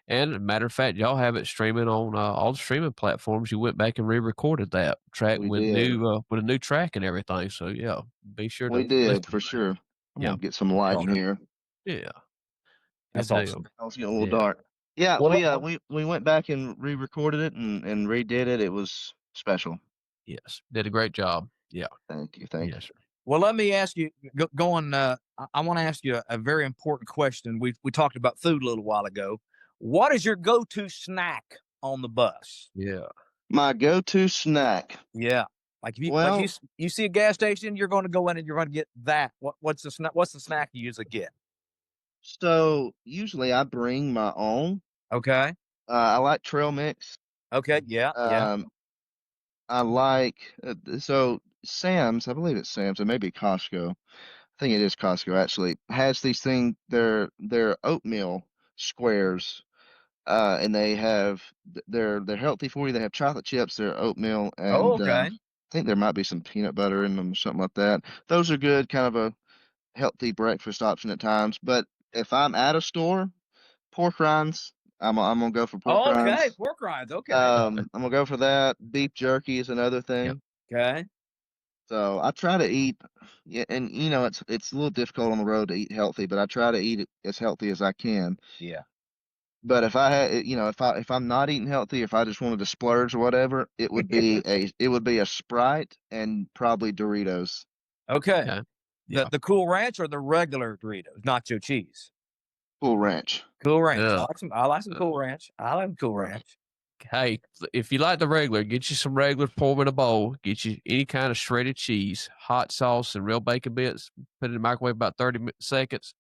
And a matter of fact, y'all have it streaming on all the streaming platforms. You went back and re-recorded that track we did. with a new track and everything. So yeah, be sure We to listen did to for that. sure. I'm Yeah, gonna get some light in Awesome. here. yeah, good That's deal. awesome. I was getting a little Yeah, dark. Yeah, Well, we went back and re-recorded it and redid it. It was special. yes, did a great job. Yeah, Thank you, thank yes, you. sir. well, let me ask you. Going, I want to ask you a very important question. We talked about food a little while ago. What is your go-to snack on the bus? Yeah, My go-to snack. Yeah, like if you Well, you see a gas station, you're going to go in and you're going to get that. What's the snack? What's the snack you usually get? so usually I bring my own. Okay. I like trail mix. Okay. Yeah. Yeah. Um, I like so Sam's. I believe it's Sam's. It may be Costco. I think it is Costco actually. Has these things. They're oatmeal squares. And they have they're healthy for you. They have chocolate chips. They're oatmeal, Oh, and okay. I think there might be some peanut butter in them, something like that. Those are good, kind of a healthy breakfast option at times. But if I'm at a store, pork rinds. I'm gonna go for pork Oh, okay. rinds. Pork rinds. Okay. I'm gonna go for that. Beef jerky is another yep, thing. Okay. So I try to eat, yeah, and it's a little difficult on the road to eat healthy, but I try to eat it as healthy as I can. Yeah. But if I had, if I'm not eating healthy, if I just wanted to splurge or whatever, it would be a Sprite and probably Doritos. Okay. okay, The yeah, the Cool Ranch or the regular Doritos, nacho cheese. Cool Ranch. Cool Ranch. yeah. I like some Cool Ranch. I like Cool Ranch. Hey, if you like the regular, get you some regular, pour 'em in a bowl. Get you any kind of shredded cheese, hot sauce, and real bacon bits. Put it in the microwave about 30 seconds.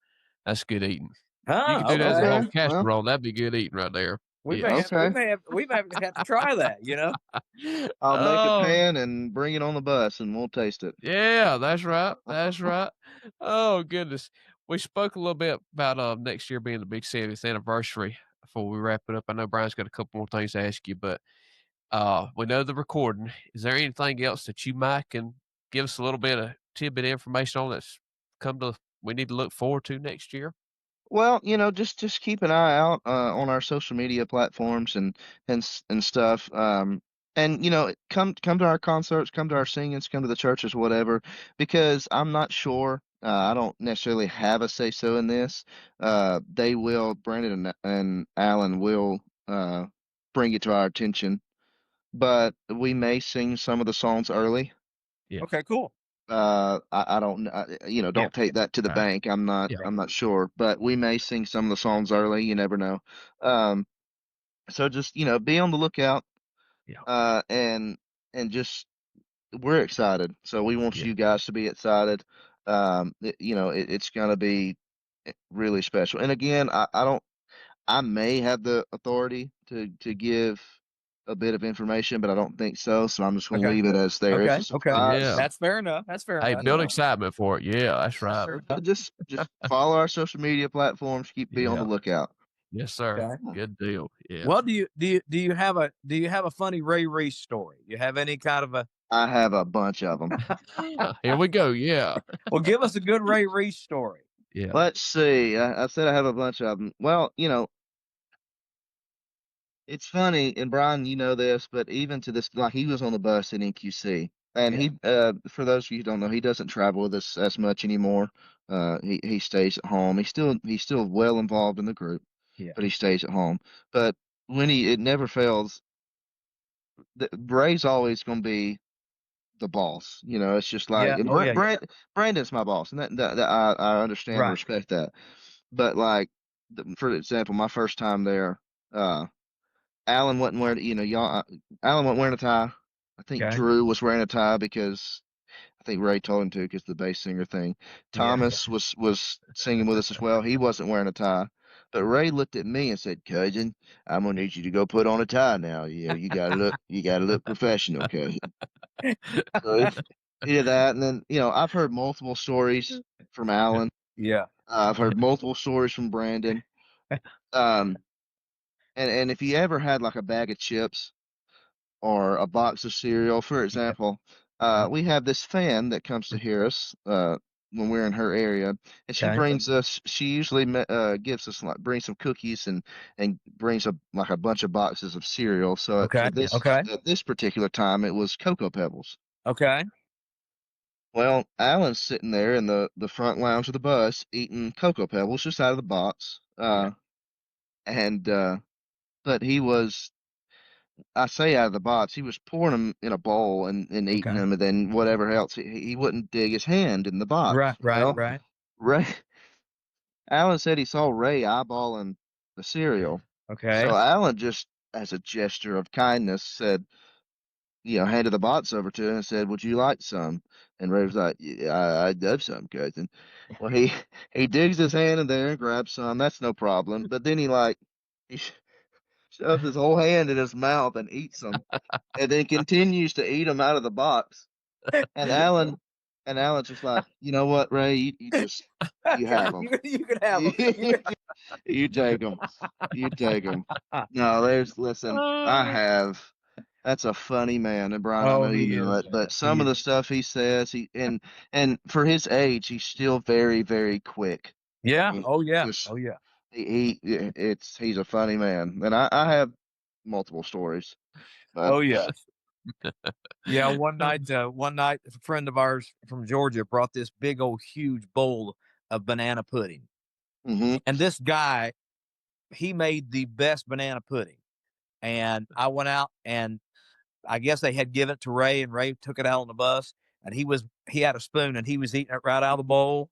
That's good eating. You Ah, can do that as a okay. whole Okay, well, casserole. That'd be good eating right there. We Yeah. may have we okay. may have we may have to try that, you know. I'll make a Oh, pan and bring it on the bus, and we'll taste it. yeah, that's right. That's right. Oh, goodness. We spoke a little bit about next year being the big 70th anniversary. Before we wrap it up, I know Brian's got a couple more things to ask you, but we know the recording. Is there anything else that you might can give us a little bit of tidbit information on that's we need to look forward to next year? Well, just keep an eye out on our social media platforms and stuff. And come to our concerts, come to our singings, come to the churches, whatever. Because I'm not sure. I don't necessarily have a say so in this. They will, Brandon and Alan will bring it to our attention, but we may sing some of the songs early. Yeah. Okay, cool. I don't Yeah. don't take that to the Right. bank. I'm not Yeah. I'm not sure, but we may sing some of the songs early. You never know. Um, so just be on the lookout. Yeah. And just we're excited. So we want Yeah. you guys to be excited. It's gonna be really special. And again, I don't. I may have the authority to give a bit of information, but I don't think so. So I'm just gonna Okay. leave it as there. It's a Okay. surprise. Yeah. That's fair enough. That's fair Hey, enough. build Yeah. excitement for it. Yeah, that's right. Fair enough. Just follow our social media platforms. Be on Yeah. the lookout. Yes, sir. Okay. Good deal. Yeah. Well, do you have a funny Ray Reese story? Do you have any kind of a I have a bunch of them. Here we go. Yeah. well? Give us a good Ray Reese story. Yeah. Let's see. I said I have a bunch of them. Well, it's funny, and Brian, you know this, but even to this, like he was on the bus in NQC, and Yeah. he, for those of you who don't know, he doesn't travel with us as much anymore. He stays at home. He's still well involved in the group, Yeah. but he stays at home. But it never fails. Ray's always going to be the boss. It's just like Yeah. and Oh, yeah. Brandon's my boss, and that I understand and Right. respect that. But like, for example, my first time there, Alan wasn't wearing, Alan wasn't wearing a tie. I think Okay. Drew was wearing a tie because I think Ray told him to because the bass singer thing. Yeah. Thomas was singing with us as well. He wasn't wearing a tie. But Ray looked at me and said, "Cousin, I'm gonna need you to go put on a tie now. You gotta look professional, cousin." So he did that, and then I've heard multiple stories from Alan. Yeah. I've heard multiple stories from Brandon. Um, and if you ever had like a bag of chips or a box of cereal, for example, we have this fan that comes to hear us when we're in her area, and she Okay. brings us. She usually gives us like brings some cookies and brings like a bunch of boxes of cereal. So Okay. for this Okay. at this particular time, it was Cocoa Pebbles. Okay. Well, Alan's sitting there in the front lounge of the bus eating Cocoa Pebbles just out of the box. And but he was, I say out of the box, he was pouring them in a bowl and eating Okay. them, and then whatever else he wouldn't dig his hand in the box. Right. Well, Right. Ray, Alan said he saw Ray eyeballing the cereal. Okay. So Alan just, as a gesture of kindness, said, handed the box over to him and said, "Would you like some?" And Ray was like, "Yeah, I'd love some, cousin." Well, he digs his hand in there and grabs some. That's no problem. But then he shoves his whole hand in his mouth and eats them, and then continues to eat them out of the box. And Alan's just like, "You know what, Ray? You have them. You can have them. You take them. You take them." No, listen, I have. That's a funny man, and Brian, I know he you know is. it, but some of the stuff he says, and for his age, he's still very, very quick. Yeah. Oh yeah. Just- Oh yeah. He's a funny man, and I have multiple stories. But Oh yeah. Yeah. One night, a friend of ours from Georgia brought this big old huge bowl of banana pudding, mhm. and this guy, he made the best banana pudding. And I went out, and I guess they had given it to Ray, and Ray took it out on the bus, and he had a spoon, and he was eating it right out of the bowl.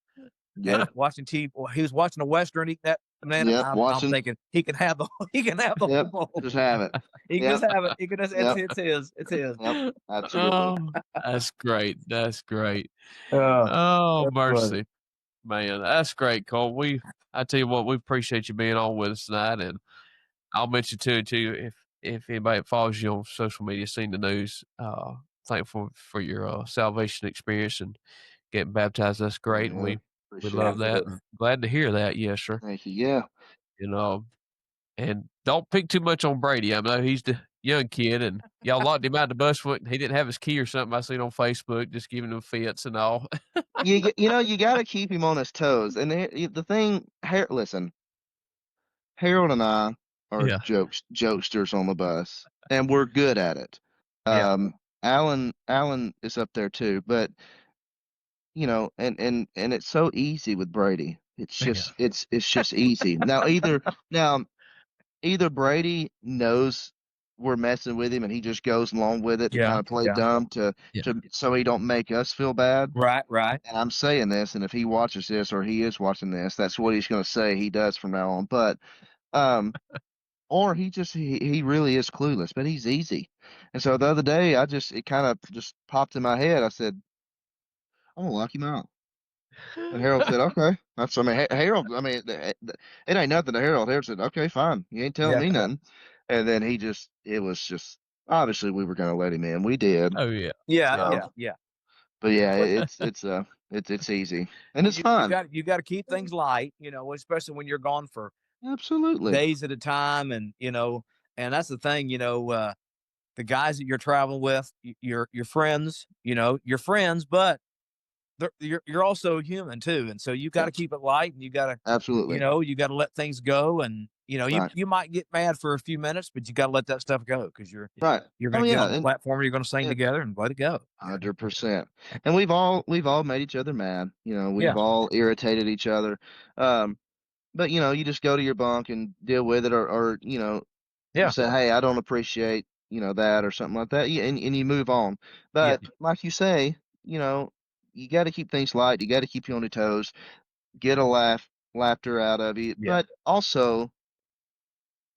Yeah, And watching TV. Well, he was watching a Western, eating that banana. Yep, I'm watching. thinking he can have the whole Yep, bowl. just have it. He can Yep. just have it. He can just. Yep. It's his. It's his. Yep, absolutely. Oh, that's great. That's great. Uh, Oh, that's funny. mercy. Man, that's great, Cole. I tell you what, we appreciate you being on with us tonight, and I'll mention too if anybody follows you on social media, seen the news, thankful for your salvation experience and getting baptized. That's great, and Yeah, we appreciate love it. that. And glad to hear that. Yes, sir. Thank you. Yeah. You know, and don't pick too much on Brady. I know he's the young kid, and y'all locked him out of the bus when he didn't have his key or something. I seen on Facebook, just giving him fits and all. You got to keep him on his toes. And the thing, listen, Harold and I are Yeah. jokesters on the bus, and we're good at it. Yeah. Alan is up there too, but and it's so easy with Brady. It's just it's just easy. Now either Brady knows we're messing with him and he just goes along with it to Yeah, kind of play yeah. dumb so he don't make us feel bad. Right. And I'm saying this, and if he watches this or he is watching this, that's what he's going to say he does from now on. But or he really is clueless, but he's easy. And so the other day, it kind of just popped in my head. I said, "I'm gonna lock him out." And Harold said, "Okay." Harold. It ain't nothing to Harold. Harold said, "Okay, fine. You ain't telling me nothing." And then it was just obviously we were gonna let him in. We did. Oh yeah. Yeah. But yeah, it's easy and it's fun. You got to keep things light, especially when you're gone for Absolutely. days at a time, and and that's the thing, the guys that you're traveling with, your friends, your friends, but you're also human too, and so you got to keep it light, and you got to Absolutely. you got to let things go, and Right. you might get mad for a few minutes, but you got to let that stuff go because you're Right. going to get on the and platform, you're going to sing yeah. together and let it go. 100%. And we've all made each other mad. We've Yeah. all irritated each other. But you just go to your bunk and deal with it, or Yeah. you say, "Hey, I don't appreciate that," or something like that, and you move on. But like you say, you got to keep things light. You got to keep you on your toes. Get a laughter out of you. Yeah. But also,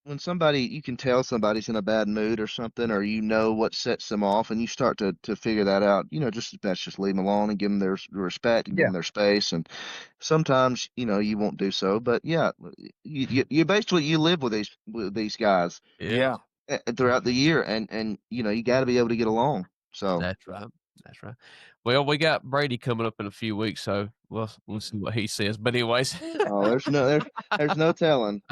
when you can tell somebody's in a bad mood or something, or what sets them off, and you start to figure that out, just as best just leave them alone and give them their respect and give them their space. And sometimes, you won't do so, but yeah, you basically, you live with these guys Yeah. throughout the year, and you got to be able to get along. So That's right. That's right. Well, we got Brady coming up in a few weeks, so we'll see what he says. But anyways, there's no telling.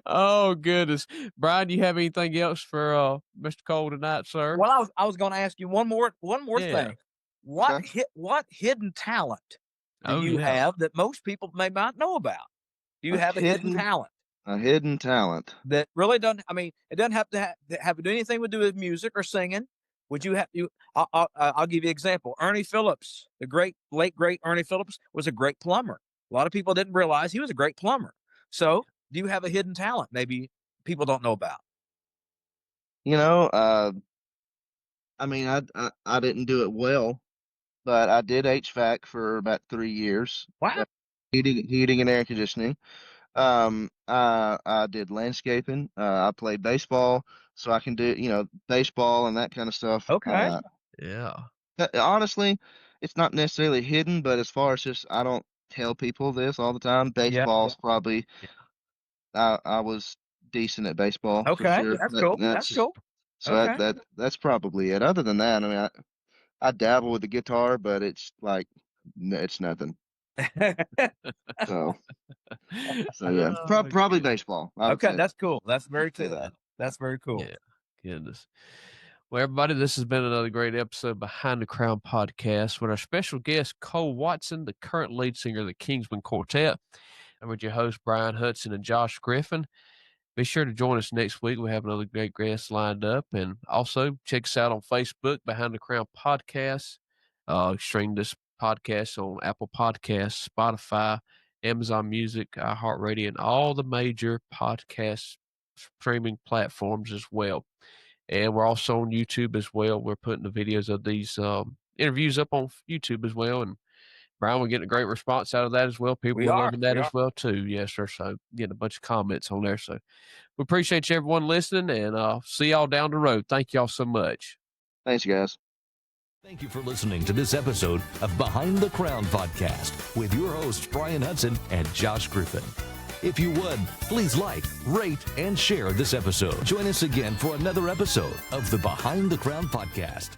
Oh goodness, Brian, you have anything else for Mr. Cole tonight, sir? Well, I was going to ask you one more Yeah. thing. What hidden talent do Oh, you yeah. have that most people may not know about? Do you A have a hidden hidden- talent A hidden talent. that really doesn't? I mean, it doesn't have to have to do anything to do with music or singing. Would you have you? I'll give you an example. Ernie Phillips, the late great Ernie Phillips, was a great plumber. A lot of people didn't realize he was a great plumber. So, do you have a hidden talent maybe people don't know about? You know, I mean, I didn't do it well, but I did HVAC for about 3 years. Wow. Heating and air conditioning. I did landscaping. I played baseball, so I can do, baseball and that kind of stuff. Okay. Yeah. Honestly, it's not necessarily hidden, but as far as just, I don't tell people this all the time. Baseball's probably, I was decent at baseball for Okay. sure. That's cool. That's just- cool. So Okay. that's probably it. Other than that, I mean, I dabble with the guitar, but it's like, it's nothing. So yeah, probably baseball. I would Okay, say. that's cool. That's very Say cool. that. That's very cool. Yeah. Goodness. Well, everybody, this has been another great episode of Behind the Crown podcast with our special guest, Cole Watson, the current lead singer of the Kingsmen Quartet. I'm with your host, Brian Hudson and Josh Griffin. Be sure to join us next week. We have another great guest lined up. And also check us out on Facebook, Behind the Crown Podcast. Stream this podcast on Apple Podcasts, Spotify, Amazon Music, iHeartRadio, and all the major podcast streaming platforms as well. And we're also on YouTube as well. We're putting the videos of these interviews up on YouTube as well. And Brian, we're getting a great response out of that as well. People We are are. loving that We as well too. Yes, sir. So getting a bunch of comments on there. So we appreciate you everyone listening, and see y'all down the road. Thank y'all so much. Thanks, guys. Thank you for listening to this episode of Behind the Crown podcast with your hosts, Brian Hudson and Josh Griffin. If you would, please like, rate, and share this episode. Join us again for another episode of the Behind the Crown podcast.